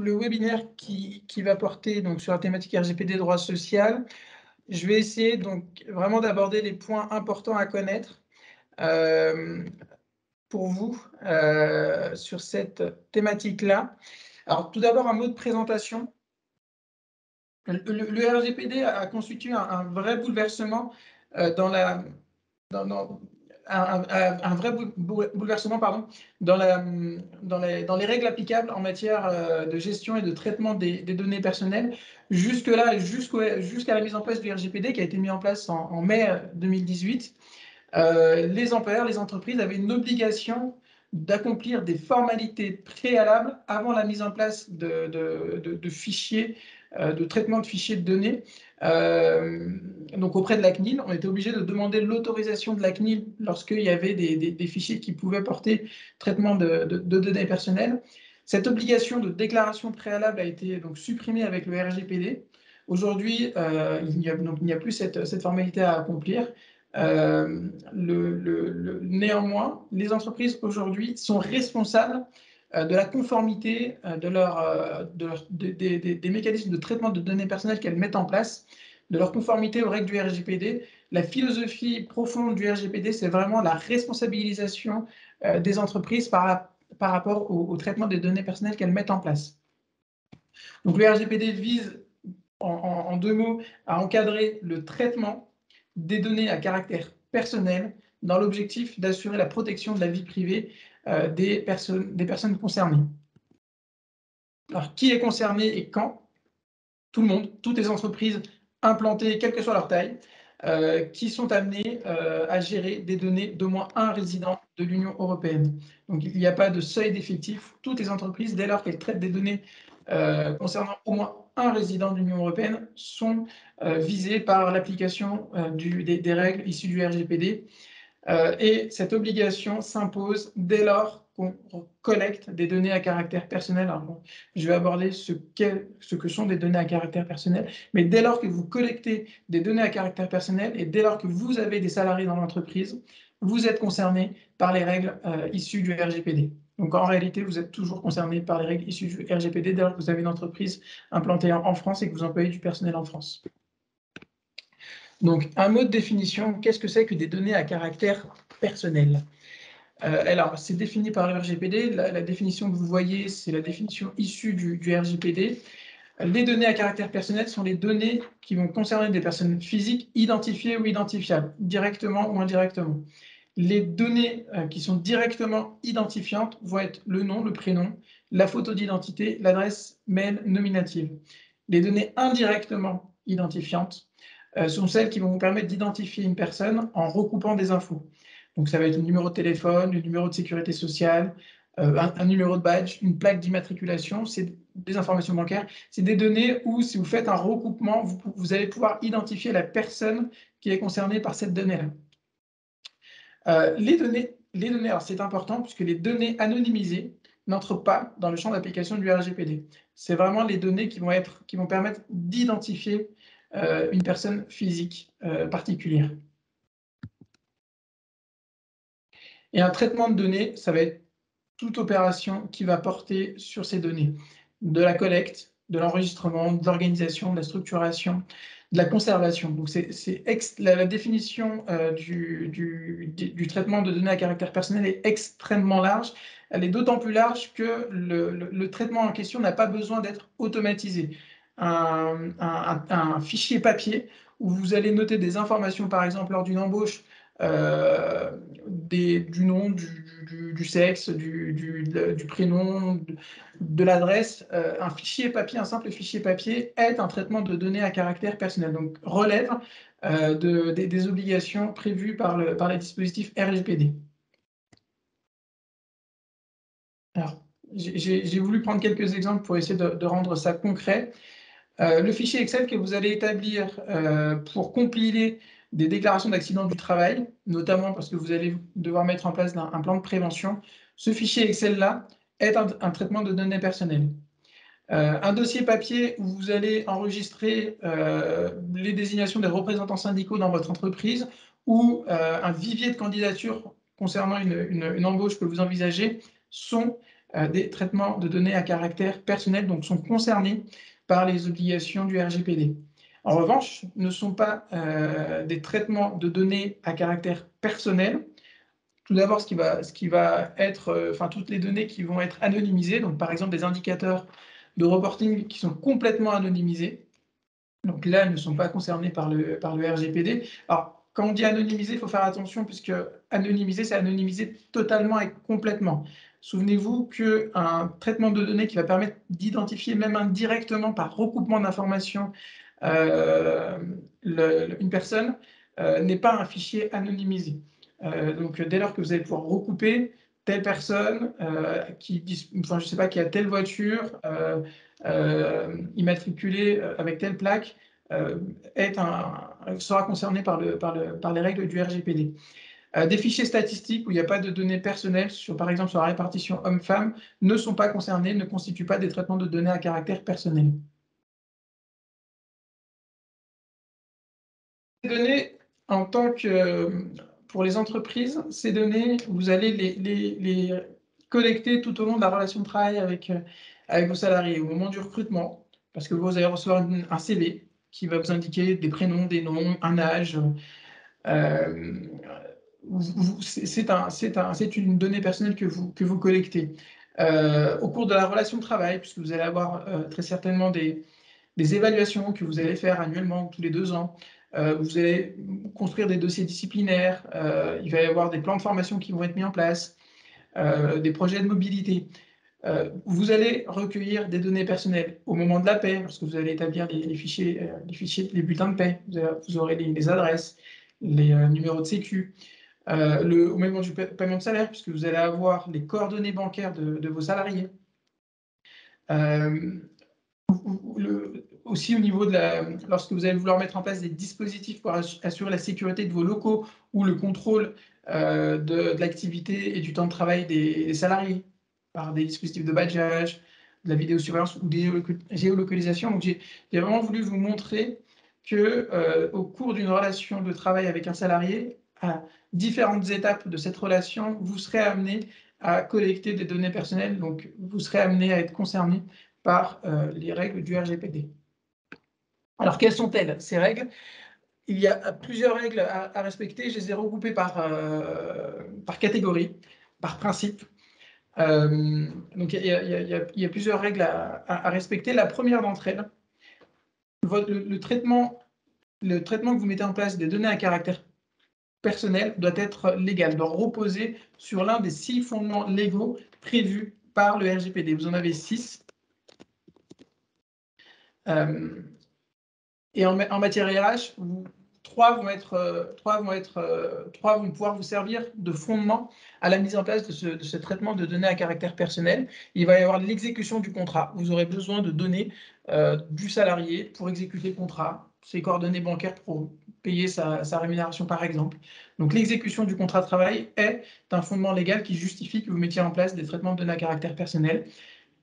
le webinaire qui va porter donc, sur la thématique RGPD droit social. Je vais essayer donc vraiment d'aborder les points importants à connaître pour vous sur cette thématique-là. Alors tout d'abord, un mot de présentation. Le RGPD a constitué un vrai bouleversement dans la... un vrai bouleversement dans les règles applicables en matière de gestion et de traitement des données personnelles, jusque-là, jusqu'à la mise en place du RGPD qui a été mis en place en mai 2018. Les employeurs, les entreprises avaient une obligation d'accomplir des formalités préalables avant la mise en place de fichiers, de traitement de fichiers de données. Donc auprès de la CNIL, on était obligé de demander l'autorisation de la CNIL lorsqu'il y avait des fichiers qui pouvaient porter traitement de données personnelles. Cette obligation de déclaration préalable a été donc supprimée avec le RGPD. Aujourd'hui, il n'y a plus cette formalité à accomplir. Néanmoins, les entreprises aujourd'hui sont responsables de la conformité des mécanismes de traitement de données personnelles qu'elles mettent en place, de leur conformité aux règles du RGPD. La philosophie profonde du RGPD, c'est vraiment la responsabilisation des entreprises par rapport au traitement des données personnelles qu'elles mettent en place. Donc le RGPD vise, en deux mots, à encadrer le traitement des données à caractère personnel dans l'objectif d'assurer la protection de la vie privée des personnes concernées. Alors, qui est concerné et quand? Tout le monde, toutes les entreprises implantées, quelle que soit leur taille, qui sont amenées à gérer des données d'au moins un résident de l'Union européenne. Donc, il n'y a pas de seuil d'effectif. Toutes les entreprises, dès lors qu'elles traitent des données concernant au moins un résident de l'Union européenne, sont visées par l'application des règles issues du RGPD. Et cette obligation s'impose dès lors qu'on collecte des données à caractère personnel. Alors bon, je vais aborder ce que sont des données à caractère personnel, mais dès lors que vous collectez des données à caractère personnel et dès lors que vous avez des salariés dans l'entreprise, vous êtes concerné par les règles issues du RGPD. Donc en réalité, vous êtes toujours concerné par les règles issues du RGPD dès lors que vous avez une entreprise implantée en France et que vous employez du personnel en France. Donc, un mot de définition, qu'est-ce que c'est que des données à caractère personnel? Alors, c'est défini par le RGPD. La définition que vous voyez, c'est la définition issue du RGPD. Les données à caractère personnel sont les données qui vont concerner des personnes physiques identifiées ou identifiables, directement ou indirectement. Les données qui sont directement identifiantes vont être le nom, le prénom, la photo d'identité, l'adresse mail nominative. Les données indirectement identifiantes sont celles qui vont vous permettre d'identifier une personne en recoupant des infos. Donc ça va être le numéro de téléphone, le numéro de sécurité sociale, un numéro de badge, une plaque d'immatriculation, c'est des informations bancaires. C'est des données où si vous faites un recoupement, vous allez pouvoir identifier la personne qui est concernée par cette donnée-là. Les données, alors c'est important puisque les données anonymisées n'entrent pas dans le champ d'application du RGPD. C'est vraiment les données qui vont permettre d'identifier une personne physique particulière. Et un traitement de données, ça va être toute opération qui va porter sur ces données, de la collecte, de l'enregistrement, de l'organisation, de la structuration, de la conservation. Donc la définition du traitement de données à caractère personnel est extrêmement large. Elle est d'autant plus large que le traitement en question n'a pas besoin d'être automatisé. Un fichier papier où vous allez noter des informations, par exemple, lors d'une embauche, du nom, du sexe, du prénom, de l'adresse. Un fichier papier, un simple fichier papier est un traitement de données à caractère personnel, donc relève des obligations prévues par les dispositifs RGPD. Alors, j'ai voulu prendre quelques exemples pour essayer de rendre ça concret. Le fichier Excel que vous allez établir pour compiler des déclarations d'accident du travail, notamment parce que vous allez devoir mettre en place un plan de prévention, ce fichier Excel-là est un traitement de données personnelles. Un dossier papier où vous allez enregistrer les désignations des représentants syndicaux dans votre entreprise ou un vivier de candidature concernant une embauche que vous envisagez sont des traitements de données à caractère personnel, donc sont concernés par les obligations du RGPD. En revanche, ne sont pas des traitements de données à caractère personnel. Tout d'abord, ce qui va être, toutes les données qui vont être anonymisées, donc par exemple des indicateurs de reporting qui sont complètement anonymisés, donc là, elles ne sont pas concernées par le RGPD. Alors, quand on dit anonymiser, il faut faire attention, puisque anonymiser, c'est anonymiser totalement et complètement. Souvenez-vous qu'un traitement de données qui va permettre d'identifier, même indirectement par recoupement d'informations, une personne n'est pas un fichier anonymisé. Donc, dès lors que vous allez pouvoir recouper telle personne je ne sais pas, qui a telle voiture immatriculée avec telle plaque, sera concerné par les règles du RGPD. Des fichiers statistiques où il n'y a pas de données personnelles, par exemple sur la répartition homme-femme, ne sont pas concernés, ne constituent pas des traitements de données à caractère personnel. Ces données, pour les entreprises, ces données, vous allez les collecter tout au long de la relation de travail avec vos salariés, au moment du recrutement, parce que vous allez recevoir un CV qui va vous indiquer des prénoms, des noms, un âge. C'est une donnée personnelle que vous collectez. Au cours de la relation de travail, puisque vous allez avoir très certainement des évaluations que vous allez faire annuellement ou tous les 2 ans. Vous allez construire des dossiers disciplinaires. Il va y avoir des plans de formation qui vont être mis en place, des projets de mobilité. Vous allez recueillir des données personnelles au moment de la paie, lorsque vous allez établir les fichiers, les bulletins de paie. Vous aurez les adresses, les numéros de sécu. Au moment du paiement de salaire, puisque vous allez avoir les coordonnées bancaires de vos salariés. Aussi au niveau lorsque vous allez vouloir mettre en place des dispositifs pour assurer la sécurité de vos locaux ou le contrôle de l'activité et du temps de travail des salariés par des dispositifs de badgeage, de la vidéosurveillance ou des géolocalisation. Donc j'ai vraiment voulu vous montrer que au cours d'une relation de travail avec un salarié, à différentes étapes de cette relation, vous serez amené à collecter des données personnelles, donc vous serez amené à être concerné par les règles du RGPD. Alors, quelles sont-elles, ces règles? Il y a plusieurs règles à respecter. Je les ai regroupées par catégorie, par principe. Donc, il y a plusieurs règles à respecter. La première d'entre elles, le traitement que vous mettez en place des données à caractère personnel doit être légal, doit reposer sur l'un des 6 fondements légaux prévus par le RGPD. Vous en avez 6. Et en matière RH, 3 vont pouvoir vous servir de fondement à la mise en place de ce traitement de données à caractère personnel. Il va y avoir l'exécution du contrat. Vous aurez besoin de données du salarié pour exécuter le contrat, ses coordonnées bancaires pour payer sa rémunération, par exemple. Donc, l'exécution du contrat de travail est un fondement légal qui justifie que vous mettiez en place des traitements de données à caractère personnel.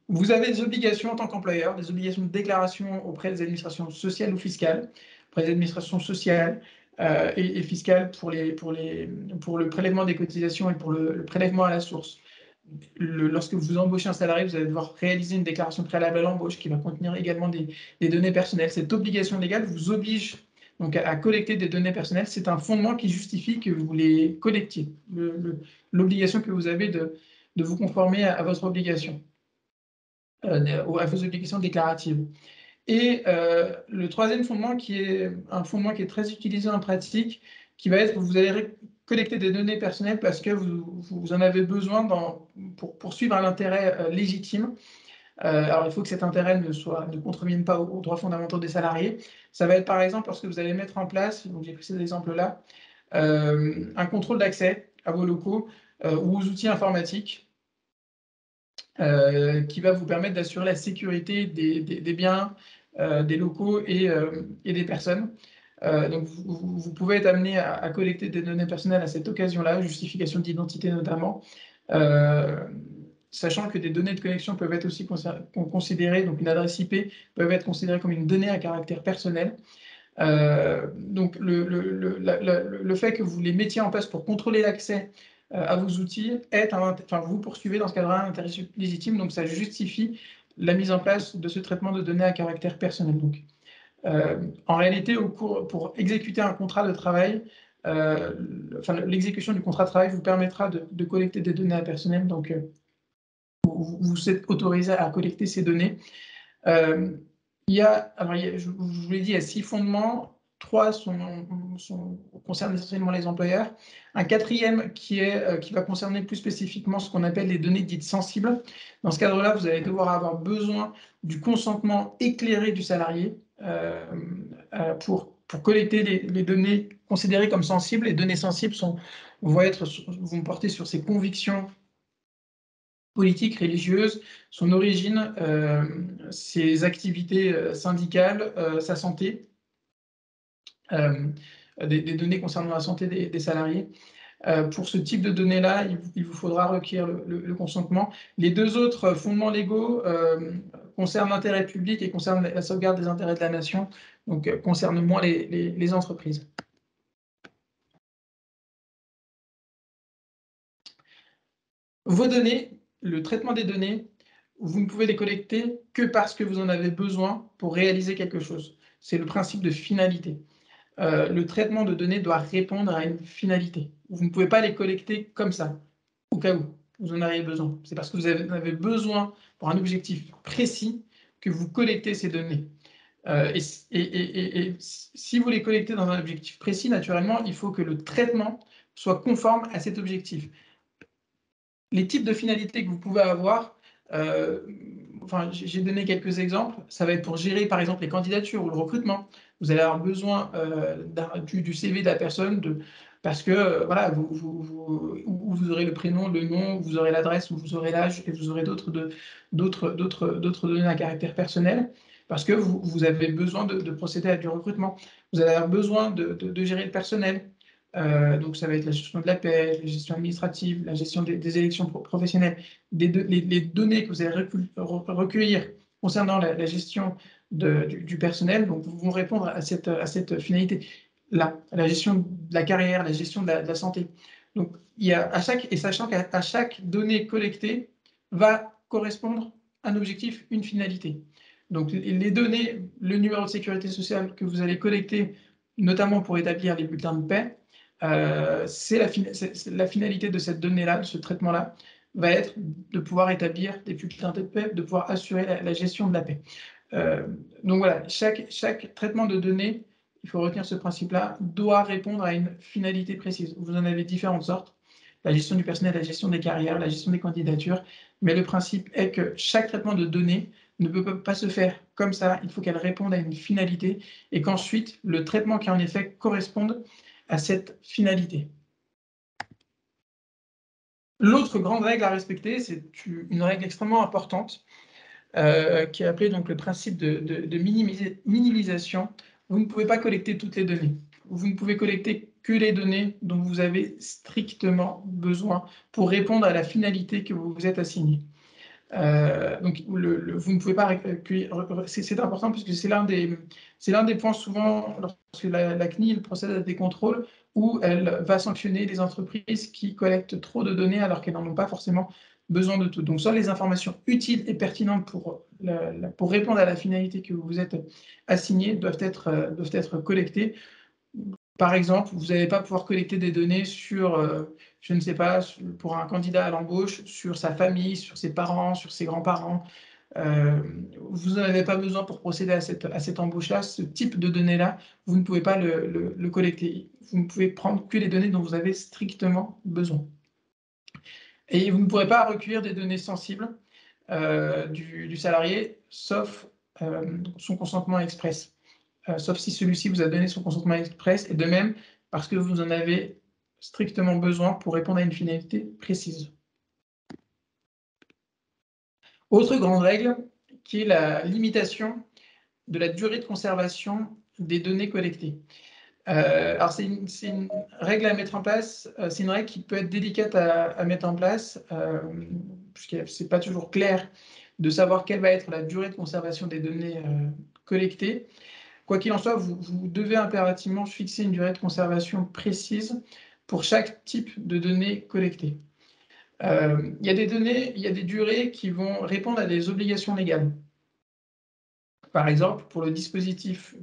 Vous avez des obligations en tant qu'employeur, des obligations de déclaration auprès des administrations sociales ou fiscales, auprès des administrations sociales et fiscales pour le prélèvement des cotisations et pour le prélèvement à la source. Lorsque vous embauchez un salarié, vous allez devoir réaliser une déclaration préalable à l'embauche qui va contenir également des données personnelles. Cette obligation légale vous oblige donc à collecter des données personnelles. C'est un fondement qui justifie que vous les collectiez, l'obligation que vous avez de vous conformer à votre obligation. À vos obligations déclaratives. Et le troisième fondement, qui est un fondement qui est très utilisé en pratique, qui va être que vous allez collecter des données personnelles parce que vous en avez besoin pour poursuivre un intérêt légitime. Alors, il faut que cet intérêt ne contrevienne pas aux droits fondamentaux des salariés. Ça va être par exemple lorsque vous allez mettre en place, donc j'ai pris cet exemple-là, un contrôle d'accès à vos locaux ou aux outils informatiques. Qui va vous permettre d'assurer la sécurité des biens, des locaux et des personnes. Donc, vous pouvez être amené à collecter des données personnelles à cette occasion-là, justification d'identité notamment, sachant que des données de connexion peuvent être aussi considérées, donc une adresse IP, peuvent être considérées comme une donnée à caractère personnel. Donc, le fait que vous les mettiez en place pour contrôler l'accès à vos outils vous poursuivez dans ce cadre-là un intérêt légitime, donc ça justifie la mise en place de ce traitement de données à caractère personnel. Donc, en réalité, pour exécuter un contrat de travail, l'exécution du contrat de travail vous permettra de collecter des données personnelles, donc vous êtes autorisé à collecter ces données. Je vous l'ai dit, il y a 6 fondements. 3 concernent essentiellement les employeurs. Un 4e qui va concerner plus spécifiquement ce qu'on appelle les données dites sensibles. Dans ce cadre-là, vous allez devoir avoir besoin du consentement éclairé du salarié pour collecter les données considérées comme sensibles. Les données sensibles vont porter sur ses convictions politique, religieuse, son origine, ses activités syndicales, sa santé, des données concernant la santé des salariés. Pour ce type de données-là, il vous faudra requérir le consentement. Les 2 autres fondements légaux concernent l'intérêt public et concernent la sauvegarde des intérêts de la nation, donc concernent moins les entreprises. Vos données, le traitement des données, vous ne pouvez les collecter que parce que vous en avez besoin pour réaliser quelque chose. C'est le principe de finalité. Le traitement de données doit répondre à une finalité. Vous ne pouvez pas les collecter comme ça, au cas où vous en auriez besoin. C'est parce que vous en avez besoin pour un objectif précis que vous collectez ces données. Et si vous les collectez dans un objectif précis, naturellement, il faut que le traitement soit conforme à cet objectif. Les types de finalités que vous pouvez avoir, j'ai donné quelques exemples. Ça va être pour gérer, par exemple, les candidatures ou le recrutement. Vous allez avoir besoin du CV de la personne parce que voilà, vous aurez le prénom, le nom, vous aurez l'adresse, vous aurez l'âge et vous aurez d'autres données à caractère personnel parce que vous avez besoin de procéder à du recrutement. Vous allez avoir besoin de gérer le personnel. Donc, ça va être la gestion de la paie, la gestion administrative, la gestion des élections professionnelles, les données que vous allez recueillir concernant la gestion du personnel, donc vont répondre à cette finalité-là, la gestion de la carrière, la gestion de la santé. Donc, sachant qu'à chaque donnée collectée va correspondre un objectif, une finalité. Donc, les données, le numéro de sécurité sociale que vous allez collecter, notamment pour établir les bulletins de paie, c'est la finalité de cette donnée-là, de ce traitement-là, va être de pouvoir établir des bulletins de paie, de pouvoir assurer la gestion de la paie. Donc voilà, chaque traitement de données, il faut retenir ce principe-là, doit répondre à une finalité précise. Vous en avez différentes sortes, la gestion du personnel, la gestion des carrières, la gestion des candidatures, mais le principe est que chaque traitement de données ne peut pas se faire comme ça, il faut qu'elle réponde à une finalité et qu'ensuite, le traitement qui en est fait corresponde à cette finalité. L'autre grande règle à respecter, c'est une règle extrêmement importante qui est appelée donc le principe de minimisation. Vous ne pouvez pas collecter toutes les données. Vous ne pouvez collecter que les données dont vous avez strictement besoin pour répondre à la finalité que vous vous êtes assignée. Donc, vous ne pouvez pas recueillir. C'est important puisque c'est l'un des points souvent lorsque la CNIL procède à des contrôles où elle va sanctionner les entreprises qui collectent trop de données alors qu'elles n'en ont pas forcément besoin de tout. Donc, soit les informations utiles et pertinentes pour répondre à la finalité que vous vous êtes assignée doivent être collectées. Par exemple, vous n'allez pas pouvoir collecter des données sur, je ne sais pas, pour un candidat à l'embauche, sur sa famille, sur ses parents, sur ses grands-parents. Vous n'en avez pas besoin pour procéder à cette embauche-là. Ce type de données-là, vous ne pouvez pas le collecter. Vous ne pouvez prendre que les données dont vous avez strictement besoin. Et vous ne pourrez pas recueillir des données sensibles du salarié, sauf son consentement express. Sauf si celui-ci vous a donné son consentement express, et de même parce que vous en avez strictement besoin pour répondre à une finalité précise. Autre grande règle, qui est la limitation de la durée de conservation des données collectées. Alors c'est une règle à mettre en place, c'est une règle qui peut être délicate à mettre en place, puisque ce n'est pas toujours clair de savoir quelle va être la durée de conservation des données collectées. Quoi qu'il en soit, vous devez impérativement fixer une durée de conservation précise pour chaque type de données collectées. Il y a des données, il y a des durées qui vont répondre à des obligations légales. Par exemple, pour le dispositif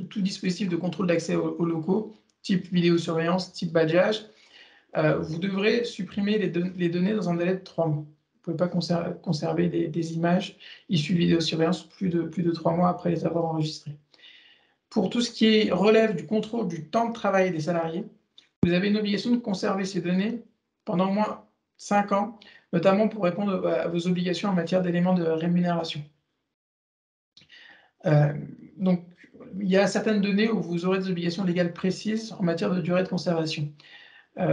tout dispositif de contrôle d'accès aux locaux, type vidéosurveillance, type badgeage, vous devrez supprimer les données dans un délai de 3 mois. Vous ne pouvez pas conserver des images issues de vidéosurveillance plus de 3 mois après les avoir enregistrées. Pour tout ce qui relève du contrôle du temps de travail des salariés, vous avez une obligation de conserver ces données pendant au moins 5 ans, notamment pour répondre à vos obligations en matière d'éléments de rémunération. Donc, il y a certaines données où vous aurez des obligations légales précises en matière de durée de conservation.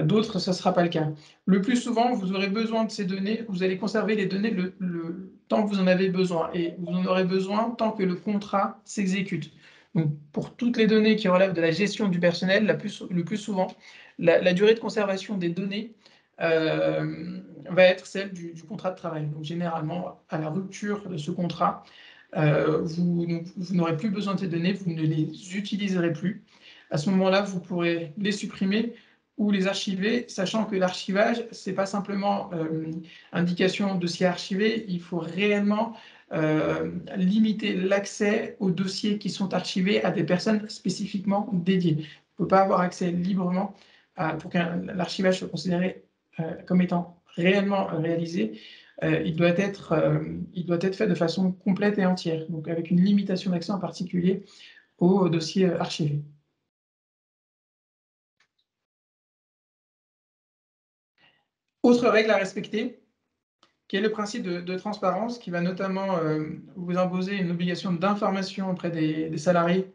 D'autres, ce ne sera pas le cas. Le plus souvent, vous aurez besoin de ces données, vous allez conserver les données le temps que vous en avez besoin, et vous en aurez besoin tant que le contrat s'exécute. Donc, pour toutes les données qui relèvent de la gestion du personnel, le plus souvent, la durée de conservation des données va être celle du contrat de travail. Donc, généralement, à la rupture de ce contrat, vous n'aurez plus besoin de ces données, vous ne les utiliserez plus. À ce moment-là, vous pourrez les supprimer ou les archiver, sachant que l'archivage, ce n'est pas simplement indication de dossier archivé, il faut réellement limiter l'accès aux dossiers qui sont archivés à des personnes spécifiquement dédiées. On ne peut pas avoir accès librement pour que l'archivage soit considéré comme étant réellement réalisé. Il doit être fait de façon complète et entière, donc avec une limitation d'accès en particulier aux dossiers archivés. Autre règle à respecter, qui est le principe de transparence, qui va notamment vous imposer une obligation d'information auprès des salariés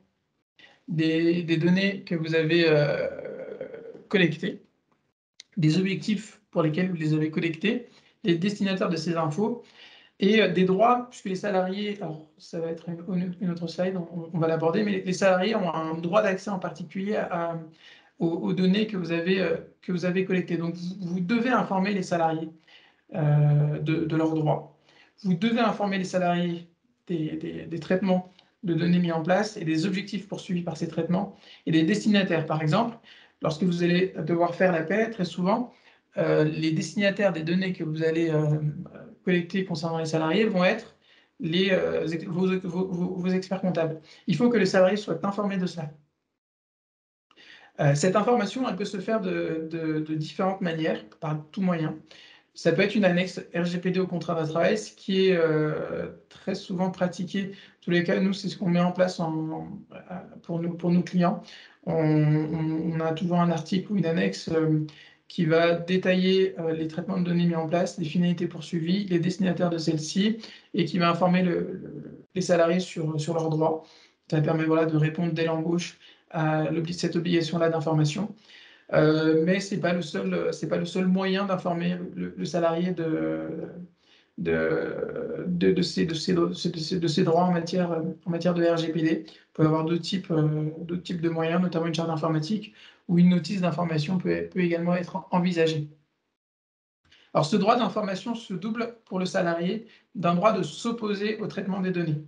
des données que vous avez collectées, des objectifs pour lesquels vous les avez collectés, les destinataires de ces infos, et des droits, puisque les salariés, alors ça va être une autre slide, on va l'aborder, mais les salariés ont un droit d'accès en particulier aux données que vous avez collectées. Donc vous devez informer les salariés de leurs droits. Vous devez informer les salariés des traitements de données mis en place et des objectifs poursuivis par ces traitements et des destinataires. Par exemple, lorsque vous allez devoir faire la paie, très souvent, les destinataires des données que vous allez collecter concernant les salariés vont être vos experts comptables. Il faut que les salariés soient informés de cela. Cette information, elle peut se faire de différentes manières, par tout moyen. Ça peut être une annexe RGPD au contrat de travail, ce qui est très souvent pratiqué. En tous les cas, nous, c'est ce qu'on met en place pour nos clients. On a toujours un article ou une annexe qui va détailler les traitements de données mis en place, les finalités poursuivies, les destinataires de celles-ci, et qui va informer les salariés sur leurs droits. Ça permet de répondre dès l'embauche à cette obligation-là d'information. Mais ce n'est pas le seul moyen d'informer le salarié de ses droits en matière de RGPD. Vous pouvez avoir d'autres types de moyens, notamment une charte informatique ou une notice d'information peut également être envisagée. Alors, ce droit d'information se double pour le salarié d'un droit de s'opposer au traitement des données.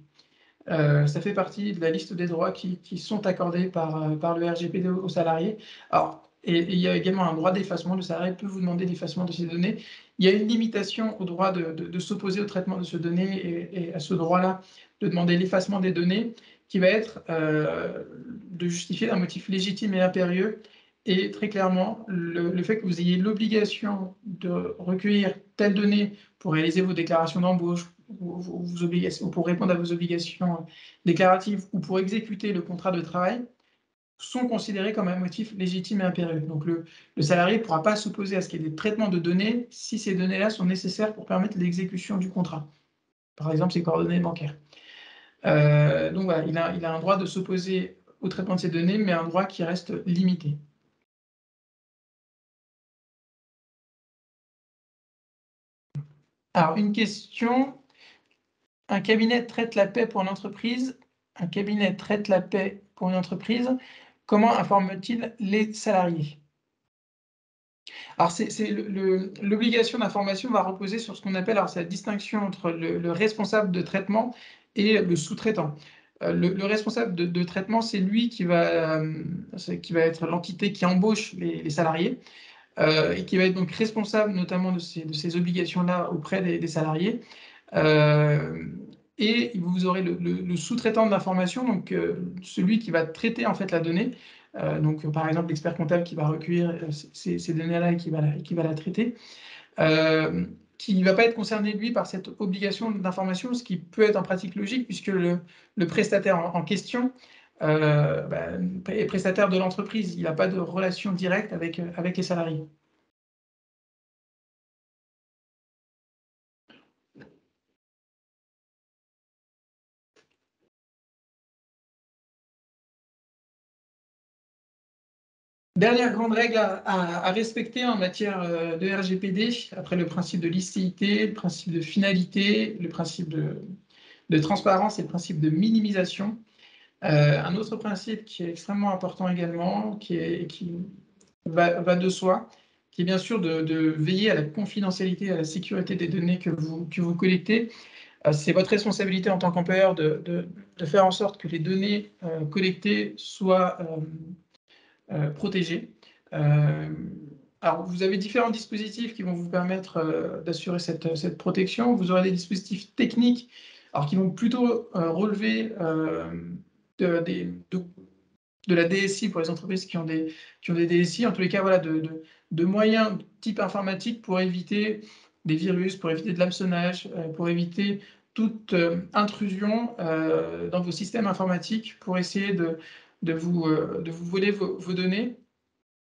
Ça fait partie de la liste des droits qui sont accordés par le RGPD aux salariés. Alors, et il y a également un droit d'effacement. Le salarié peut vous demander l'effacement de ces données. Il y a une limitation au droit de s'opposer au traitement de ces données et à ce droit-là de demander l'effacement des données, qui va être de justifier d'un motif légitime et impérieux. Et très clairement, le fait que vous ayez l'obligation de recueillir telles données pour réaliser vos déclarations d'embauche, vos obligations, pour répondre à vos obligations déclaratives ou pour exécuter le contrat de travail, sont considérés comme un motif légitime et impérieux. Donc le salarié ne pourra pas s'opposer à ce qu'il y ait des traitements de données si ces données-là sont nécessaires pour permettre l'exécution du contrat. Par exemple, ses coordonnées bancaires. Donc voilà, il a un droit de s'opposer au traitement de ces données, mais un droit qui reste limité. Alors, une question. Un cabinet traite la paie pour une entreprise. Un cabinet traite la paie pour une entreprise. Comment informe-t-il les salariés? Alors, l'obligation d'information va reposer sur ce qu'on appelle, alors c'est la distinction entre le responsable de traitement et le sous-traitant. Le responsable de traitement, c'est lui qui va être l'entité qui embauche les salariés et qui va être donc responsable notamment de ces obligations-là auprès des salariés. Et vous aurez le sous-traitant de l'information, donc celui qui va traiter en fait la donnée. Donc par exemple l'expert comptable qui va recueillir ces données-là et qui va la traiter. Qui ne va pas être concerné, lui, par cette obligation d'information, ce qui peut être en pratique logique, puisque le prestataire en question est prestataire de l'entreprise. Il n'a pas de relation directe avec les salariés. Dernière grande règle à respecter en matière de RGPD, après le principe de licéité, le principe de finalité, le principe de transparence et le principe de minimisation. Un autre principe qui est extrêmement important également, qui va de soi, qui est bien sûr de veiller à la confidentialité, à la sécurité des données que vous collectez. C'est votre responsabilité en tant qu'employeur de faire en sorte que les données collectées soient protégées. Alors, vous avez différents dispositifs qui vont vous permettre d'assurer cette protection. Vous aurez des dispositifs techniques alors, qui vont plutôt relever de la DSI pour les entreprises qui ont des DSI, en tous les cas, voilà, de moyens type informatique pour éviter des virus, pour éviter de l'hameçonnage, pour éviter toute intrusion dans vos systèmes informatiques pour essayer de vous voler vos données.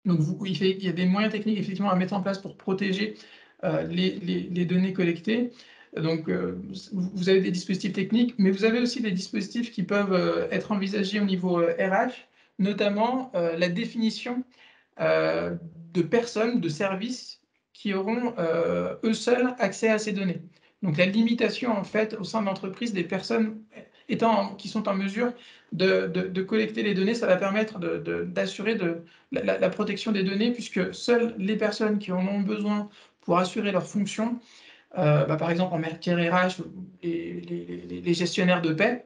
Donc, il y a des moyens techniques effectivement à mettre en place pour protéger les données collectées. Donc, vous avez des dispositifs techniques, mais vous avez aussi des dispositifs qui peuvent être envisagés au niveau RH, notamment la définition de personnes, de services qui auront eux seuls accès à ces données. Donc la limitation en fait au sein de l'entreprise des personnes qui sont en mesure de collecter les données, ça va permettre d'assurer la protection des données puisque seules les personnes qui en ont besoin pour assurer leurs fonctions, par exemple en matière RH, les gestionnaires de paie,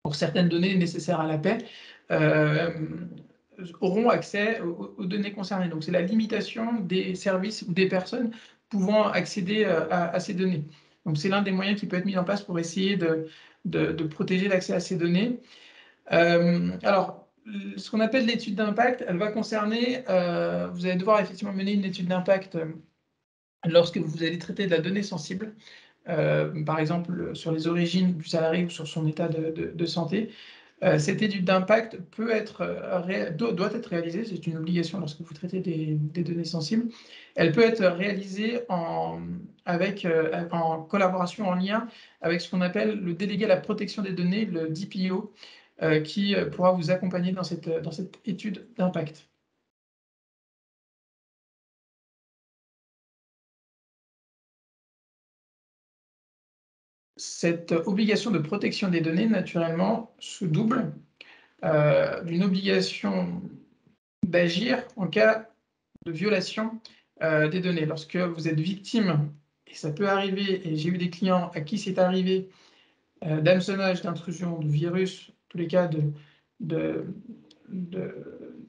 pour certaines données nécessaires à la paie, auront accès aux données concernées. Donc, c'est la limitation des services ou des personnes pouvant accéder à ces données. Donc, c'est l'un des moyens qui peut être mis en place pour essayer de protéger l'accès à ces données. Alors, ce qu'on appelle l'étude d'impact, elle va concerner, vous allez devoir effectivement mener une étude d'impact lorsque vous allez traiter de la donnée sensible, par exemple sur les origines du salarié ou sur son état de santé. Cette étude d'impact doit être réalisée, c'est une obligation lorsque vous traitez des données sensibles. Elle peut être réalisée en collaboration, en lien avec ce qu'on appelle le délégué à la protection des données, le DPO, qui pourra vous accompagner dans cette étude d'impact. Cette obligation de protection des données, naturellement, se double d'une obligation d'agir en cas de violation des données. Lorsque vous êtes victime, et ça peut arriver, et j'ai eu des clients à qui c'est arrivé, d'hameçonnage, d'intrusion, de virus, tous les cas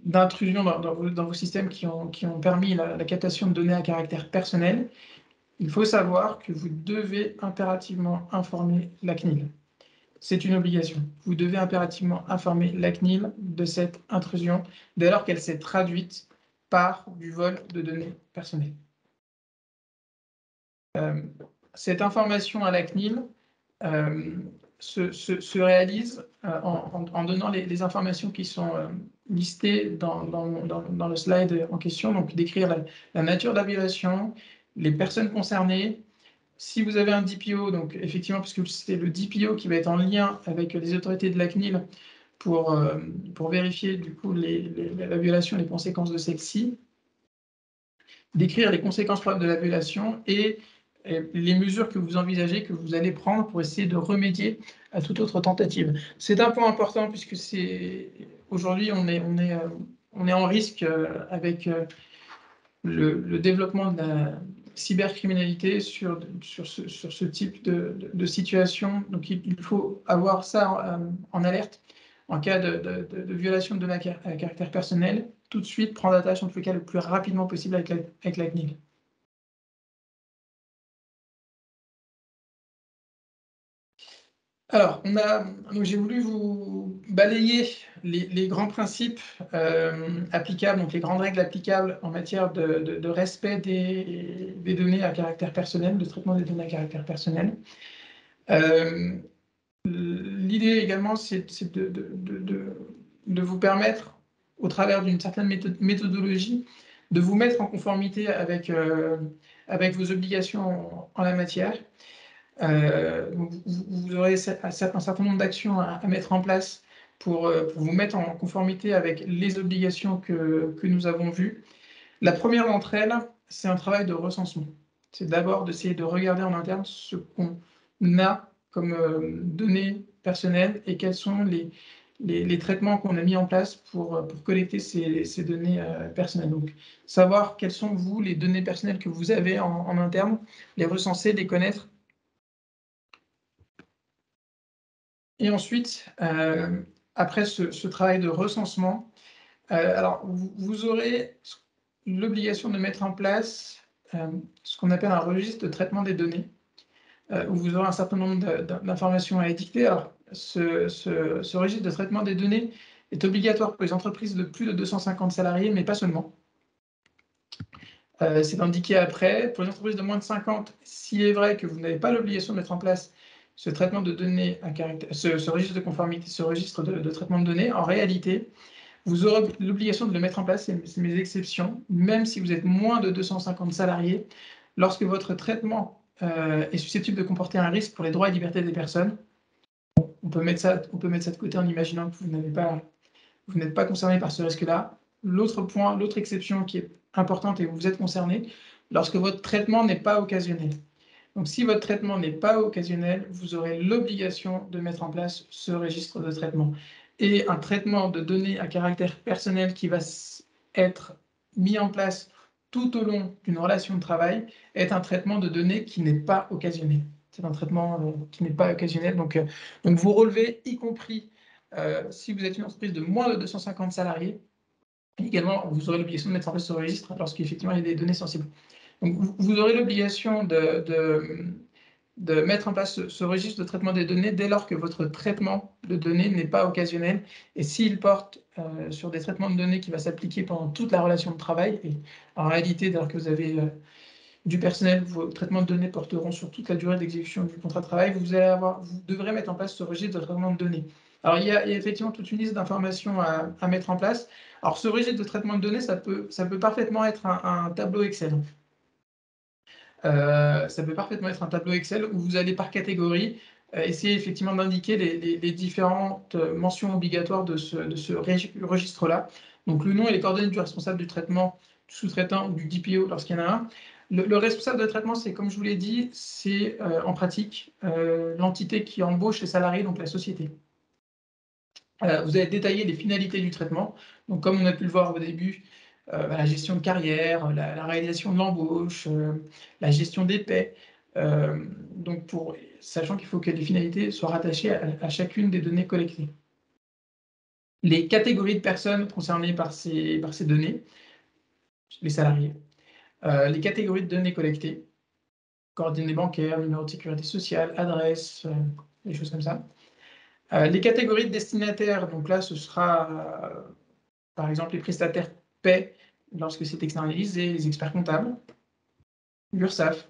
d'intrusion dans vos systèmes qui ont permis la captation de données à caractère personnel, il faut savoir que vous devez impérativement informer la CNIL. C'est une obligation. Vous devez impérativement informer la CNIL de cette intrusion dès lors qu'elle s'est traduite par du vol de données personnelles. Cette information à la CNIL se réalise en donnant les informations qui sont listées dans le slide en question, donc décrire la nature de la violation, les personnes concernées. Si vous avez un DPO, donc effectivement, puisque c'est le DPO qui va être en lien avec les autorités de la CNIL pour vérifier du coup la violation et les conséquences de celle-ci, décrire les conséquences probables de la violation et les mesures que vous envisagez, que vous allez prendre pour essayer de remédier à toute autre tentative. C'est un point important puisque aujourd'hui on est en risque avec le développement cybercriminalité sur ce type de situation. Donc, il faut avoir ça en alerte en cas de violation de données à caractère personnel. Tout de suite, prendre attache, en tout cas, le plus rapidement possible avec la CNIL. Alors, donc j'ai voulu vous balayer les grands principes applicables, donc les grandes règles applicables en matière de respect des données à caractère personnel, de traitement des données à caractère personnel. L'idée également, c'est de vous permettre, au travers d'une certaine méthodologie, de vous mettre en conformité avec vos obligations en la matière. Donc vous aurez un certain nombre d'actions à mettre en place pour vous mettre en conformité avec les obligations que nous avons vues. La première d'entre elles, c'est un travail de recensement. C'est d'abord d'essayer de regarder en interne ce qu'on a comme données personnelles et quels sont les traitements qu'on a mis en place pour collecter ces données personnelles. Donc, savoir quelles sont, vous, les données personnelles que vous avez en interne, les recenser, les connaître. Et ensuite, après ce travail de recensement, alors vous aurez l'obligation de mettre en place ce qu'on appelle un registre de traitement des données, où vous aurez un certain nombre d'informations à édicter. Alors, ce registre de traitement des données est obligatoire pour les entreprises de plus de 250 salariés, mais pas seulement. C'est indiqué après. Pour les entreprises de moins de 50, s'il est vrai que vous n'avez pas l'obligation de mettre en place ce traitement de données à caractère, ce registre de conformité, ce registre de traitement de données, en réalité, vous aurez l'obligation de le mettre en place, c'est mes exceptions, même si vous êtes moins de 250 salariés, lorsque votre traitement est susceptible de comporter un risque pour les droits et libertés des personnes. On peut mettre ça de côté en imaginant que vous n'êtes pas concerné par ce risque-là. L'autre point, l'autre exception qui est importante et où vous êtes concerné, lorsque votre traitement n'est pas occasionnel. Donc, si votre traitement n'est pas occasionnel, vous aurez l'obligation de mettre en place ce registre de traitement. Et un traitement de données à caractère personnel qui va être mis en place tout au long d'une relation de travail est un traitement de données qui n'est pas occasionnel. C'est un traitement qui n'est pas occasionnel. Donc vous relevez, y compris si vous êtes une entreprise de moins de 250 salariés, également, vous aurez l'obligation de mettre en place ce registre lorsqu'effectivement il y a des données sensibles. Donc, vous aurez l'obligation de mettre en place ce registre de traitement des données dès lors que votre traitement de données n'est pas occasionnel et s'il porte sur des traitements de données qui va s'appliquer pendant toute la relation de travail. Et en réalité, dès lors que vous avez du personnel, vos traitements de données porteront sur toute la durée d'exécution du contrat de travail, vous devrez mettre en place ce registre de traitement de données. Alors, il y a effectivement toute une liste d'informations à mettre en place. Alors, ce registre de traitement de données, ça peut parfaitement être un tableau Excel. Ça peut parfaitement être un tableau Excel où vous allez par catégorie essayer effectivement d'indiquer les différentes mentions obligatoires de ce registre-là. Donc, le nom et les coordonnées du responsable du traitement, du sous-traitant ou du DPO lorsqu'il y en a un. Le responsable de traitement, c'est, comme je vous l'ai dit, c'est en pratique l'entité qui embauche les salariés, donc la société. Vous allez détailler les finalités du traitement. Donc, comme on a pu le voir au début, la gestion de carrière, la réalisation de l'embauche, la gestion des paies. Donc, sachant qu'il faut que les finalités soient rattachées à chacune des données collectées. Les catégories de personnes concernées par ces données, les salariés. Les catégories de données collectées, coordonnées bancaires, numéro de sécurité sociale, adresse, des choses comme ça. Les catégories de destinataires, donc là, ce sera par exemple les prestataires paient lorsque c'est externalisé, les experts comptables, l'URSSAF,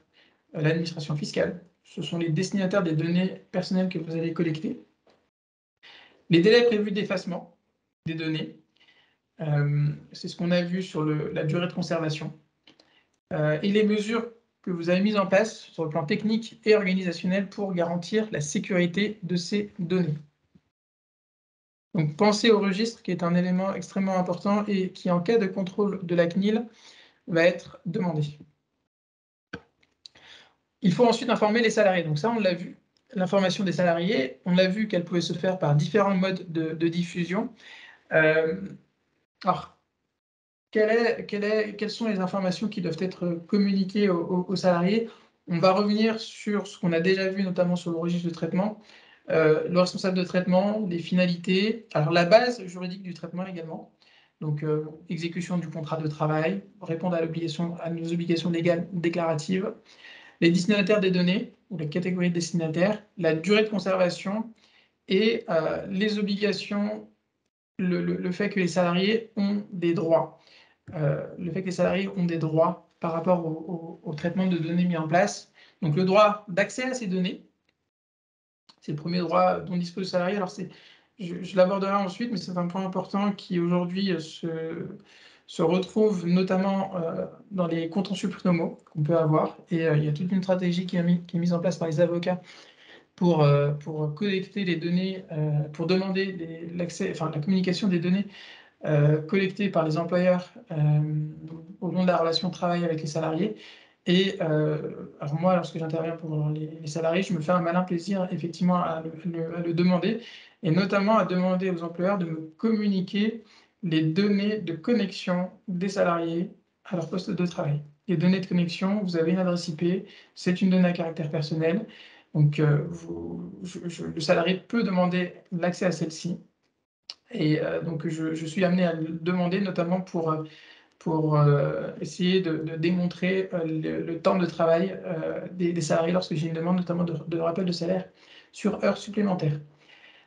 l'administration fiscale. Ce sont les destinataires des données personnelles que vous allez collecter. Les délais prévus d'effacement des données, c'est ce qu'on a vu sur la durée de conservation. Et les mesures que vous avez mises en place sur le plan technique et organisationnel pour garantir la sécurité de ces données. Donc, pensez au registre qui est un élément extrêmement important et qui, en cas de contrôle de la CNIL, va être demandé. Il faut ensuite informer les salariés. Donc ça, on l'a vu. L'information des salariés, on a vu qu'elle pouvait se faire par différents modes de diffusion. Alors, quelles sont les informations qui doivent être communiquées aux salariés? On va revenir sur ce qu'on a déjà vu, notamment sur le registre de traitement, le responsable de traitement, les finalités, alors la base juridique du traitement également, donc exécution du contrat de travail, répondre à nos obligations légales déclaratives, les destinataires des données, ou la catégorie de destinataires, la durée de conservation et les obligations, le fait que les salariés ont des droits. Le fait que les salariés ont des droits par rapport au traitement de données mis en place. Donc le droit d'accès à ces données, c'est le premier droit dont dispose le salarié. Alors je l'aborderai ensuite, mais c'est un point important qui aujourd'hui se retrouve notamment dans les contentieux prud'homaux qu'on peut avoir. Et il y a toute une stratégie qui est mise en place par les avocats pour collecter les données, pour demander l'accès, enfin la communication des données collectées par les employeurs au long de la relation de travail avec les salariés. Et alors moi, lorsque j'interviens pour les salariés, je me fais un malin plaisir effectivement à le demander, et notamment à demander aux employeurs de me communiquer les données de connexion des salariés à leur poste de travail. Les données de connexion, vous avez une adresse IP, c'est une donnée à caractère personnel, donc le salarié peut demander l'accès à celle-ci. Et donc, je suis amené à le demander, notamment pour essayer de démontrer le temps de travail des salariés lorsque j'ai une demande, notamment de rappel de salaire sur heures supplémentaires.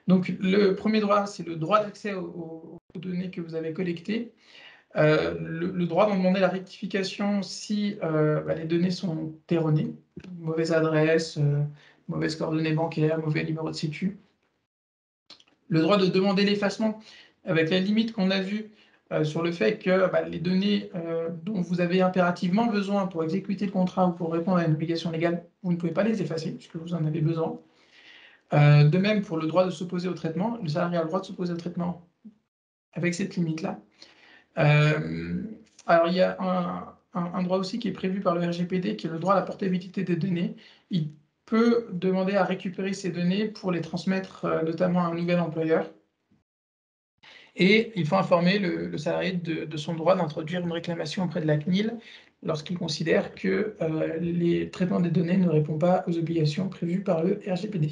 Donc, le premier droit, c'est le droit d'accès aux données que vous avez collectées. Le droit d'en demander la rectification si les données sont erronées, mauvaise adresse, mauvaises coordonnées bancaires, mauvais numéro de sécu. Le droit de demander l'effacement, avec la limite qu'on a vue sur le fait que les données dont vous avez impérativement besoin pour exécuter le contrat ou pour répondre à une obligation légale, vous ne pouvez pas les effacer puisque vous en avez besoin. De même, pour le droit de s'opposer au traitement, le salarié a le droit de s'opposer au traitement avec cette limite-là. Alors, il y a un droit aussi qui est prévu par le RGPD, qui est le droit à la portabilité des données. Il peut demander à récupérer ces données pour les transmettre notamment à un nouvel employeur. Et il faut informer le salarié de son droit d'introduire une réclamation auprès de la CNIL lorsqu'il considère que les traitements des données ne répondent pas aux obligations prévues par le RGPD.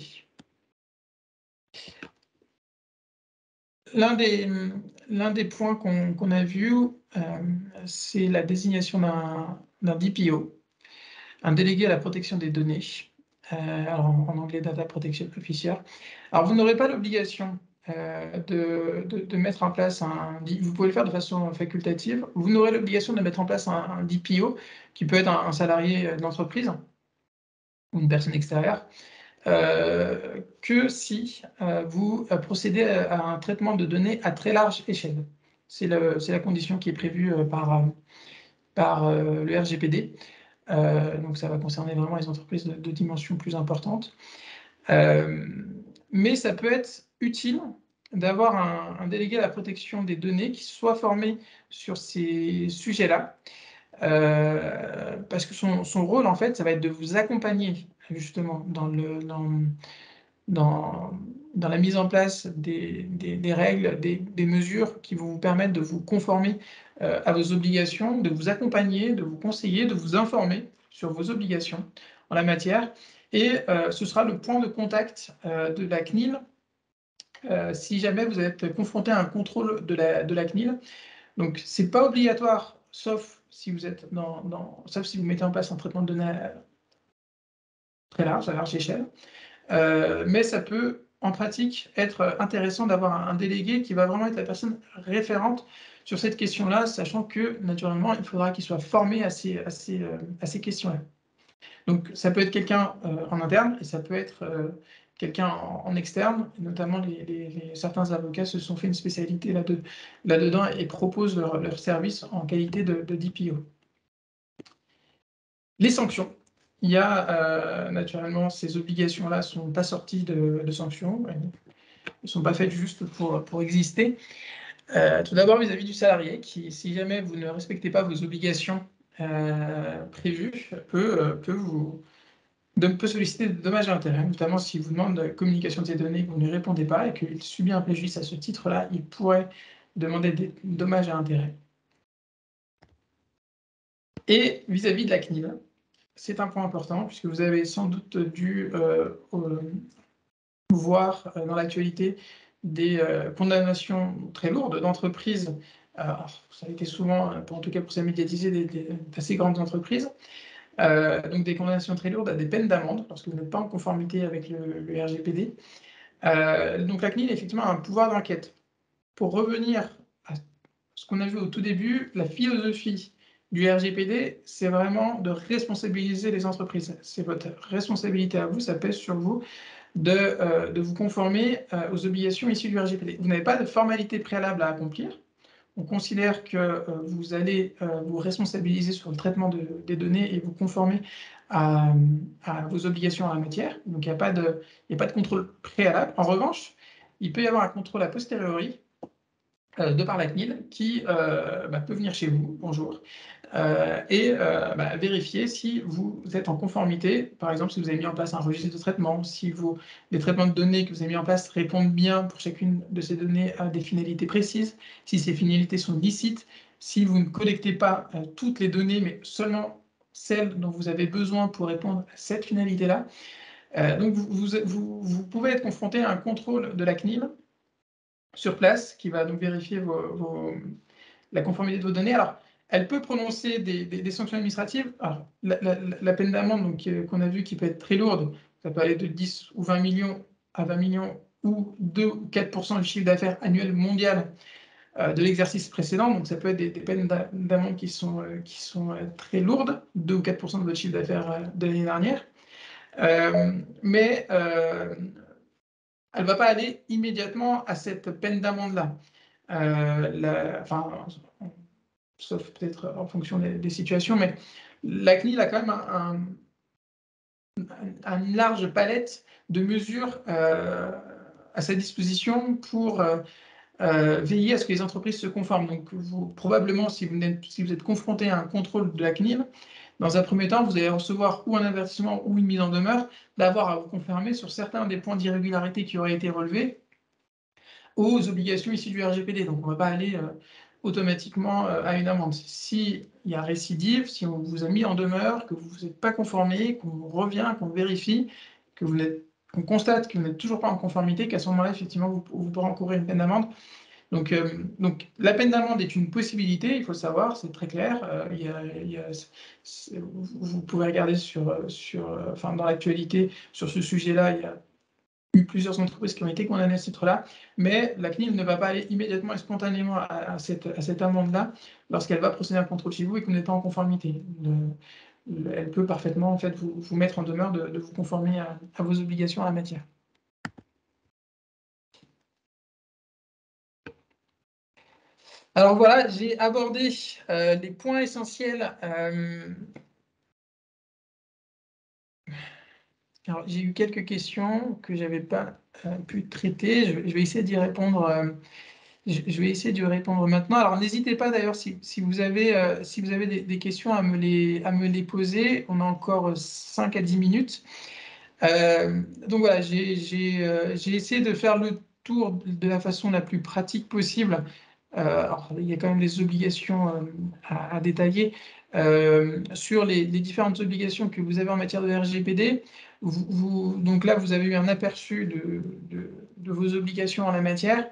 L'un des points qu'on a vu, c'est la désignation d'un DPO, un délégué à la protection des données, alors en anglais Data Protection Officer. Alors vous n'aurez pas l'obligation de mettre en place vous pouvez le faire de façon facultative, vous n'aurez l'obligation de mettre en place un DPO, qui peut être un salarié de l'entreprise ou une personne extérieure, que si vous procédez à un traitement de données à très large échelle. C'est la condition qui est prévue par le RGPD. Donc ça va concerner vraiment les entreprises de dimension plus importante. Mais ça peut être utile d'avoir un délégué à la protection des données qui soit formé sur ces sujets-là, parce que son rôle, en fait, ça va être de vous accompagner justement dans la mise en place des règles, des mesures qui vont vous permettre de vous conformer à vos obligations, de vous accompagner, de vous conseiller, de vous informer sur vos obligations en la matière. Et ce sera le point de contact de la CNIL si jamais vous êtes confronté à un contrôle de la CNIL. Donc, ce n'est pas obligatoire, sauf si vous mettez en place un traitement de données très large, à large échelle. Mais ça peut, en pratique, être intéressant d'avoir un délégué qui va vraiment être la personne référente sur cette question-là, sachant que, naturellement, il faudra qu'il soit formé à ces questions-là. Donc, ça peut être quelqu'un en interne et ça peut être quelqu'un en externe. Notamment, certains avocats se sont fait une spécialité là-dedans et proposent leur service en qualité de DPO. Les sanctions. Il y a naturellement, ces obligations-là ne sont assorties de sanctions. Elles ne sont pas faites juste pour exister. Tout d'abord, vis-à-vis du salarié, qui, si jamais vous ne respectez pas vos obligations prévues, peut solliciter des dommages et intérêts, notamment s'il vous demande de communication de ces données et que vous ne répondez pas et qu'il subit un préjudice à ce titre-là, il pourrait demander des dommages et intérêts. Et vis-à-vis de la CNIL, c'est un point important, puisque vous avez sans doute dû voir dans l'actualité des condamnations très lourdes d'entreprises. Ça a été souvent, en tout cas pour ça médiatiser, d'assez grandes entreprises. Donc des condamnations très lourdes à des peines d'amende lorsque vous n'êtes pas en conformité avec le RGPD. Donc la CNIL, effectivement, a un pouvoir d'enquête. Pour revenir à ce qu'on a vu au tout début, la philosophie du RGPD, c'est vraiment de responsabiliser les entreprises. C'est votre responsabilité à vous, ça pèse sur vous de vous conformer aux obligations issues du RGPD. Vous n'avez pas de formalité préalable à accomplir. On considère que vous allez vous responsabiliser sur le traitement des données et vous conformer à vos obligations en la matière. Donc, il n'y a pas de contrôle préalable. En revanche, il peut y avoir un contrôle a posteriori de par la CNIL qui peut venir chez vous, bonjour, et vérifier si vous êtes en conformité. Par exemple, si vous avez mis en place un registre de traitement, si les traitements de données que vous avez mis en place répondent bien pour chacune de ces données à des finalités précises, si ces finalités sont licites, si vous ne collectez pas toutes les données, mais seulement celles dont vous avez besoin pour répondre à cette finalité-là. Donc, vous pouvez être confronté à un contrôle de la CNIL sur place qui va donc vérifier la conformité de vos données. Alors, elle peut prononcer des sanctions administratives. Alors, la peine d'amende qu'on a vue qui peut être très lourde, ça peut aller de 10 ou 20 millions à 20 millions ou 2 ou 4% du chiffre d'affaires annuel mondial de l'exercice précédent. Donc, ça peut être des peines d'amende qui sont très lourdes, 2 ou 4% de votre chiffre d'affaires de l'année dernière. Mais elle ne va pas aller immédiatement à cette peine d'amende-là. Sauf peut-être en fonction des situations, mais la CNIL a quand même une large palette de mesures à sa disposition pour veiller à ce que les entreprises se conforment. Donc, probablement, si vous êtes confronté à un contrôle de la CNIL, dans un premier temps, vous allez recevoir ou un avertissement ou une mise en demeure d'avoir à vous conformer sur certains des points d'irrégularité qui auraient été relevés aux obligations issues du RGPD. Donc, on ne va pas aller automatiquement à une amende. S'il y a récidive, si on vous a mis en demeure, que vous n'êtes pas conformé, qu'on revient, qu'on vérifie, qu'on constate que vous n'êtes toujours pas en conformité, qu'à ce moment-là, effectivement, vous pourrez encourir une peine d'amende. Donc, la peine d'amende est une possibilité, il faut le savoir, c'est très clair. Vous pouvez regarder dans l'actualité sur ce sujet-là, il y a eu plusieurs entreprises qui ont été condamnées à ce titre-là, mais la CNIL ne va pas aller immédiatement et spontanément à cette amende-là lorsqu'elle va procéder à un contrôle chez vous et que vous n'êtes pas en conformité. Elle peut parfaitement en fait, vous mettre en demeure de vous conformer à vos obligations en la matière. Alors voilà, j'ai abordé les points essentiels. Alors, j'ai eu quelques questions que je n'avais pas pu traiter. Je vais essayer d'y répondre. Je vais essayer de répondre maintenant. Alors, n'hésitez pas d'ailleurs si vous avez des questions à me les poser. On a encore 5 à 10 minutes. Donc voilà, j'ai essayé de faire le tour de la façon la plus pratique possible. Alors, il y a quand même des obligations à détailler sur les différentes obligations que vous avez en matière de RGPD. Donc là, vous avez eu un aperçu de vos obligations en la matière.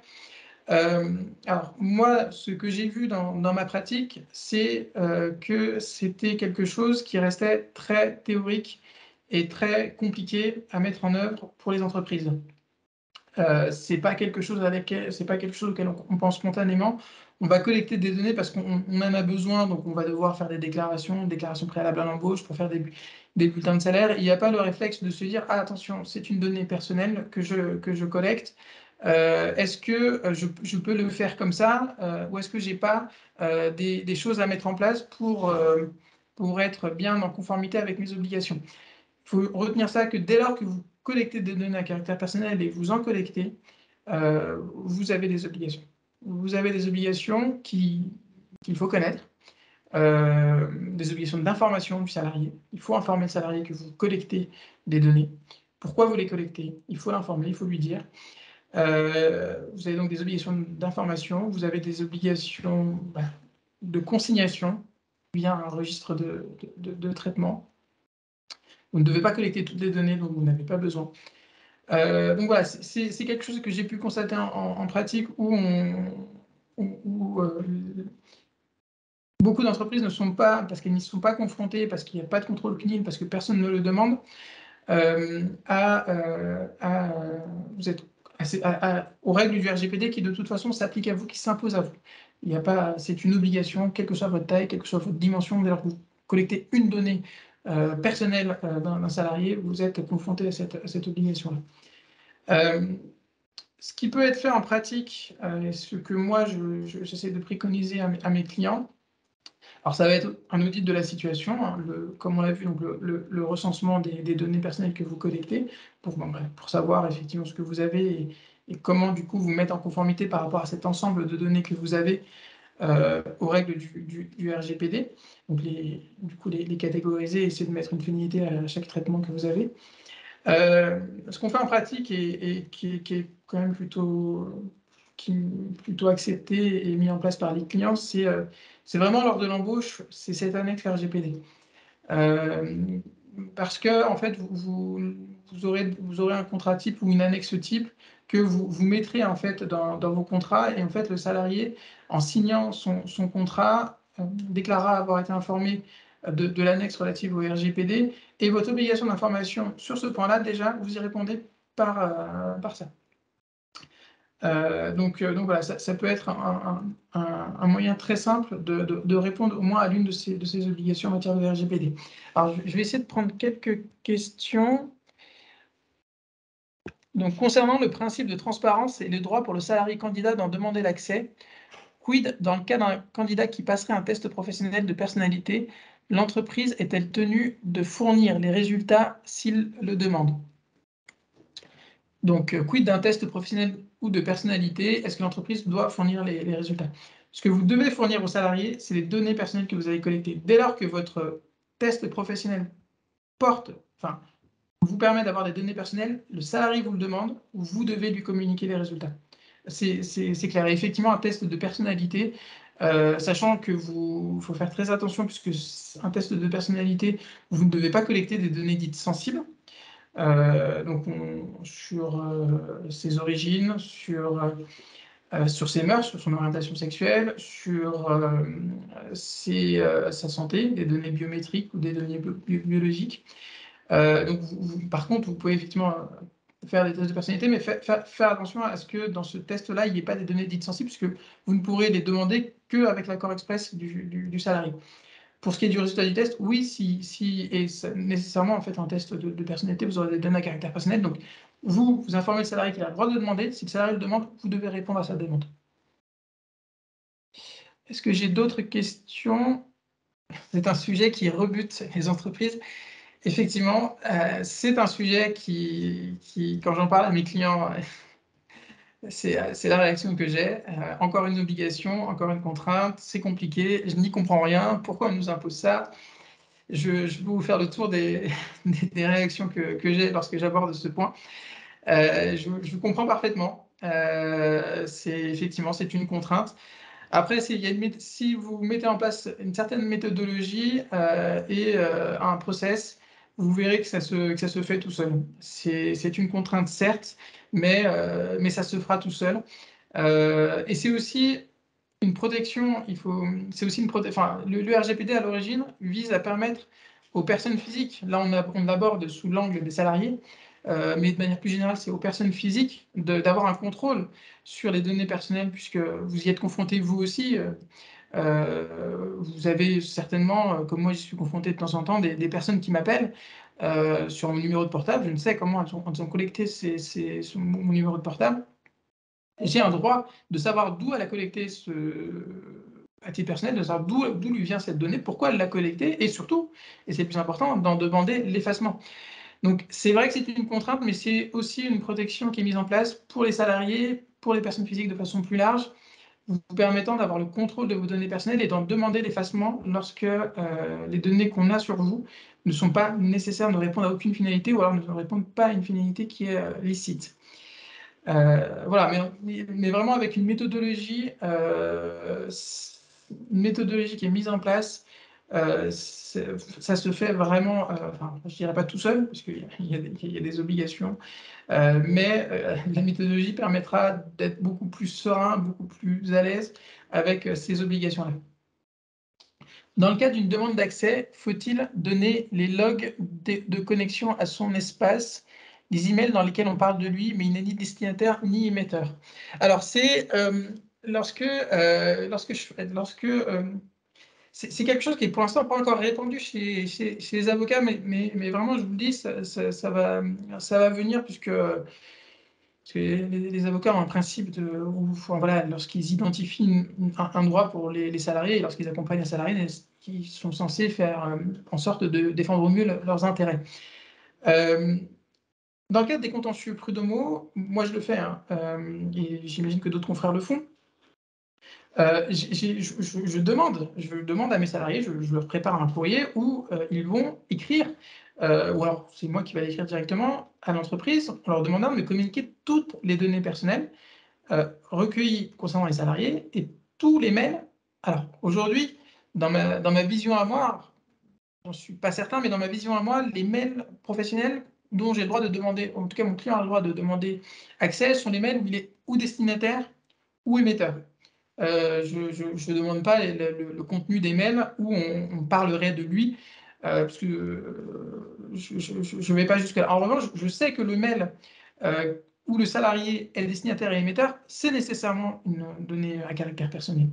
Alors, moi, ce que j'ai vu dans ma pratique, c'est que c'était quelque chose qui restait très théorique et très compliqué à mettre en œuvre pour les entreprises. C'est pas quelque chose auquel on pense spontanément. On va collecter des données parce qu'on en a besoin, donc on va devoir faire des déclarations préalables à l'embauche pour faire des bulletins de salaire. Il n'y a pas le réflexe de se dire ah, attention, c'est une donnée personnelle que je collecte. Est-ce que je peux le faire comme ça ou est-ce que j'ai pas des choses à mettre en place pour être bien en conformité avec mes obligations? Il faut retenir ça que dès lors que vous collectez des données à caractère personnel et vous en collectez, vous avez des obligations. Vous avez des obligations qu'il faut connaître, des obligations d'information du salarié. Il faut informer le salarié que vous collectez des données. Pourquoi vous les collectez? Il faut l'informer, il faut lui dire. Vous avez donc des obligations d'information, vous avez des obligations de consignation. via un registre de traitement. Vous ne devez pas collecter toutes les données dont vous n'avez pas besoin. Donc voilà, c'est quelque chose que j'ai pu constater en pratique où beaucoup d'entreprises ne sont pas, parce qu'elles n'y sont pas confrontées, parce qu'il n'y a pas de contrôle CNIL, parce que personne ne le demande, vous êtes aux règles du RGPD qui de toute façon s'appliquent à vous, qui s'imposent à vous. Il n'y a pas, c'est une obligation, quelle que soit votre taille, quelle que soit votre dimension, dès lors que vous collectez une donnée personnelle d'un salarié, vous êtes confronté à cette obligation-là. Ce qui peut être fait en pratique, et ce que moi j'essaie de préconiser à mes clients, alors ça va être un audit de la situation, hein, comme on l'a vu, donc le recensement des données personnelles que vous collectez, pour savoir effectivement ce que vous avez et comment du coup vous mettre en conformité par rapport à cet ensemble de données que vous avez aux règles du RGPD. Donc du coup les catégoriser et essayer de mettre une finalité à chaque traitement que vous avez. Ce qu'on fait en pratique et qui est quand même plutôt accepté et mis en place par les clients, c'est vraiment lors de l'embauche, c'est cette annexe RGPD. Parce que en fait, vous aurez un contrat type ou une annexe type que vous mettrez en fait dans vos contrats, et en fait le salarié, en signant son contrat, déclarera avoir été informé de l'annexe relative au RGPD, et votre obligation d'information sur ce point-là, déjà, vous y répondez par ça. Donc voilà, ça peut être un moyen très simple de répondre au moins à l'une de ces obligations en matière de RGPD. Alors, je vais essayer de prendre quelques questions. Donc, concernant le principe de transparence et le droit pour le salarié candidat d'en demander l'accès, quid dans le cas d'un candidat qui passerait un test professionnel de personnalité, l'entreprise est-elle tenue de fournir les résultats s'il le demande? Donc, quid d'un test professionnel ou de personnalité? Est-ce que l'entreprise doit fournir les résultats? Ce que vous devez fournir aux salariés, c'est les données personnelles que vous avez collectées. Dès lors que votre test professionnel vous permet d'avoir des données personnelles, le salarié vous le demande, vous devez lui communiquer les résultats. C'est clair. Et effectivement, un test de personnalité, sachant que faut faire très attention, puisque un test de personnalité, vous ne devez pas collecter des données dites sensibles. Donc sur ses origines, sur ses mœurs, sur son orientation sexuelle, sur sa santé, des données biométriques ou des données biologiques. Donc par contre, vous pouvez effectivement faire des tests de personnalité, mais faire attention à ce que dans ce test-là, il n'y ait pas des données dites sensibles, puisque vous ne pourrez les demander qu'avec l'accord express du salarié. Pour ce qui est du résultat du test, oui, et nécessairement, en fait, un test de personnalité, vous aurez des données à caractère personnel. Donc, vous informez le salarié qu'il a le droit de le demander. Si le salarié le demande, vous devez répondre à sa demande. Est-ce que j'ai d'autres questions? C'est un sujet qui rebute les entreprises. Effectivement, c'est un sujet qui, quand j'en parle à mes clients, c'est la réaction que j'ai. Encore une obligation, encore une contrainte, c'est compliqué, je n'y comprends rien. Pourquoi on nous impose ça? Je peux vous faire le tour des réactions que j'ai lorsque j'aborde ce point. Je vous comprends parfaitement. Effectivement, c'est une contrainte. Après, si vous mettez en place une certaine méthodologie et un process, vous verrez que ça se fait tout seul. C'est une contrainte, certes, mais ça se fera tout seul. Et c'est aussi une protection, le RGPD à l'origine vise à permettre aux personnes physiques, là on l'aborde sous l'angle des salariés, mais de manière plus générale, c'est aux personnes physiques d'avoir un contrôle sur les données personnelles, puisque vous y êtes confrontés vous aussi. Vous avez certainement, comme moi j'y suis confronté de temps en temps, des personnes qui m'appellent sur mon numéro de portable. Je ne sais comment elles ont collecté mon numéro de portable. J'ai un droit de savoir d'où elle a collecté à titre personnel, de savoir d'où lui vient cette donnée, pourquoi elle l'a collectée, et surtout, et c'est le plus important, d'en demander l'effacement. Donc c'est vrai que c'est une contrainte, mais c'est aussi une protection qui est mise en place pour les salariés, pour les personnes physiques de façon plus large, vous permettant d'avoir le contrôle de vos données personnelles et d'en demander l'effacement lorsque les données qu'on a sur vous ne sont pas nécessaires, ne répondent à aucune finalité, ou alors ne répondent pas à une finalité qui est licite. Voilà, mais vraiment avec une méthodologie qui est mise en place ça se fait vraiment, enfin, je dirais pas tout seul, parce qu'il y a des obligations, mais la méthodologie permettra d'être beaucoup plus serein, beaucoup plus à l'aise avec ces obligations-là. Dans le cas d'une demande d'accès, faut-il donner les logs de connexion à son espace, les emails dans lesquels on parle de lui, mais il n'est ni destinataire ni émetteur? Alors, c'est c'est quelque chose qui est pour l'instant pas encore répandu chez les avocats, mais vraiment, je vous le dis, ça va venir puisque parce que les avocats ont un principe enfin, voilà, lorsqu'ils identifient un droit pour les salariés et lorsqu'ils accompagnent un salarié, qui sont censés faire en sorte de défendre au mieux leurs intérêts. Dans le cadre des contentieux prud'homaux, moi je le fais, hein, et j'imagine que d'autres confrères le font. Je demande à mes salariés, je leur prépare un courrier où ils vont écrire, ou alors c'est moi qui vais l'écrire directement à l'entreprise, en leur demandant de me communiquer toutes les données personnelles recueillies concernant les salariés et tous les mails. Alors aujourd'hui, dans ma vision à moi, j'en suis pas certain, mais dans ma vision à moi, les mails professionnels dont j'ai le droit de demander, en tout cas mon client a le droit de demander accès, sont les mails où il est ou destinataire ou émetteur. Je ne demande pas le contenu des mails où on parlerait de lui, parce que je ne vais pas jusque-là. En revanche, je sais que le mail où le salarié est destinataire et émetteur, c'est nécessairement une donnée à caractère personnel.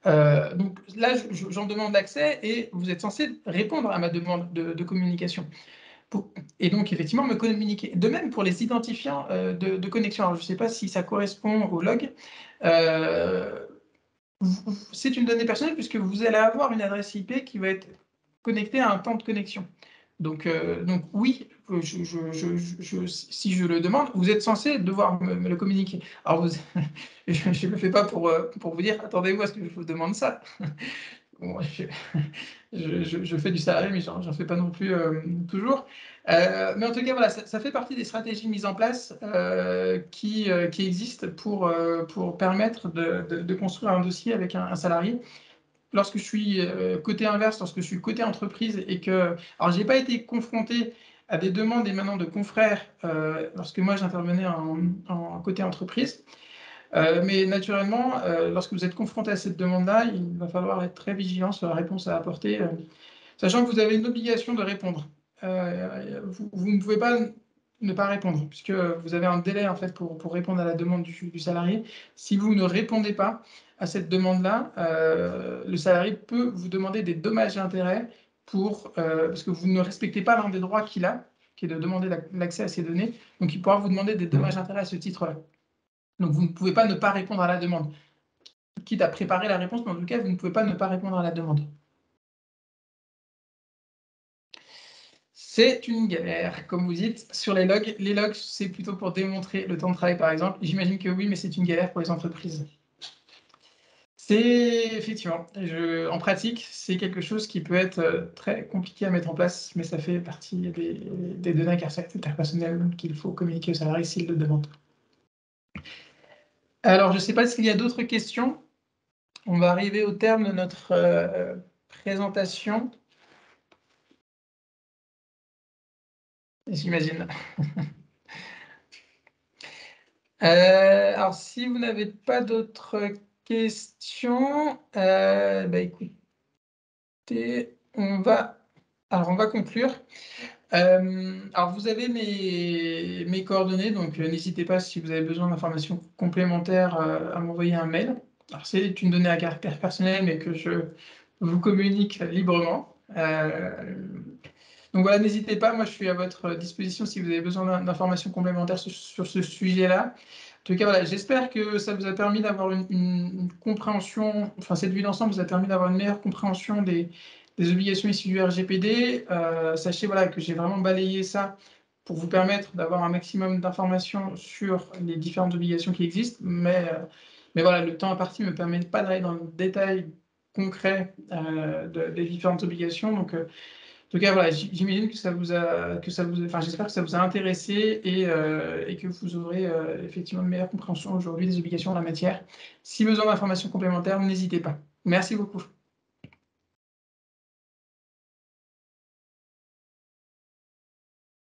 Donc là, j'en demande l'accès et vous êtes censé répondre à ma demande de communication. Et donc, effectivement, me communiquer. De même pour les identifiants de connexion. Alors, je ne sais pas si ça correspond au log. C'est une donnée personnelle puisque vous allez avoir une adresse IP qui va être connectée à un temps de connexion. Donc oui, si je le demande, vous êtes censé devoir me le communiquer. Alors, je ne le fais pas pour vous dire, attendez-vous à ce que je vous demande ça. Bon, je fais du salarié, mais j'en fais pas non plus toujours. Mais en tout cas, voilà, ça fait partie des stratégies mises en place qui existent pour permettre de construire un dossier avec un salarié. Lorsque je suis côté inverse, lorsque je suis côté entreprise et que... Alors, je n'ai pas été confronté à des demandes émanant de confrères lorsque moi j'intervenais en côté entreprise. Mais naturellement, lorsque vous êtes confronté à cette demande-là, il va falloir être très vigilant sur la réponse à apporter, sachant que vous avez une obligation de répondre. Vous ne pouvez pas ne pas répondre, puisque vous avez un délai en fait pour répondre à la demande du salarié. Si vous ne répondez pas à cette demande-là, le salarié peut vous demander des dommages et intérêts parce que vous ne respectez pas l'un des droits qu'il a, qui est de demander l'accès à ces données. Donc, il pourra vous demander des dommages et intérêts à ce titre-là. Donc, vous ne pouvez pas ne pas répondre à la demande. Quitte à préparer la réponse, mais en tout cas, vous ne pouvez pas ne pas répondre à la demande. C'est une galère, comme vous dites, sur les logs. Les logs, c'est plutôt pour démontrer le temps de travail, par exemple. J'imagine que oui, mais c'est une galère pour les entreprises. C'est effectivement, en pratique, c'est quelque chose qui peut être très compliqué à mettre en place, mais ça fait partie des données interpersonnelles qu'il faut communiquer aux salariés s'ils le demandent. Alors, je ne sais pas s'il y a d'autres questions. On va arriver au terme de notre présentation. J'imagine. Alors, si vous n'avez pas d'autres questions, bah, écoutez, on va conclure. Alors, vous avez mes coordonnées, donc n'hésitez pas si vous avez besoin d'informations complémentaires à m'envoyer un mail. Alors, c'est une donnée à caractère personnel, mais que je vous communique librement. Donc voilà, n'hésitez pas, moi je suis à votre disposition si vous avez besoin d'informations complémentaires sur ce sujet-là. En tout cas, voilà, j'espère que ça vous a permis d'avoir une compréhension, enfin cette vue d'ensemble vous a permis d'avoir une meilleure compréhension des obligations issues du RGPD. Sachez voilà, que j'ai vraiment balayé ça pour vous permettre d'avoir un maximum d'informations sur les différentes obligations qui existent, mais voilà, le temps imparti ne me permet pas d'aller dans le détail concret des différentes obligations. Donc, en tout cas, voilà, j'imagine que enfin, j'espère que ça vous a intéressé et que vous aurez effectivement une meilleure compréhension aujourd'hui des obligations en la matière. Si besoin d'informations complémentaires, n'hésitez pas. Merci beaucoup.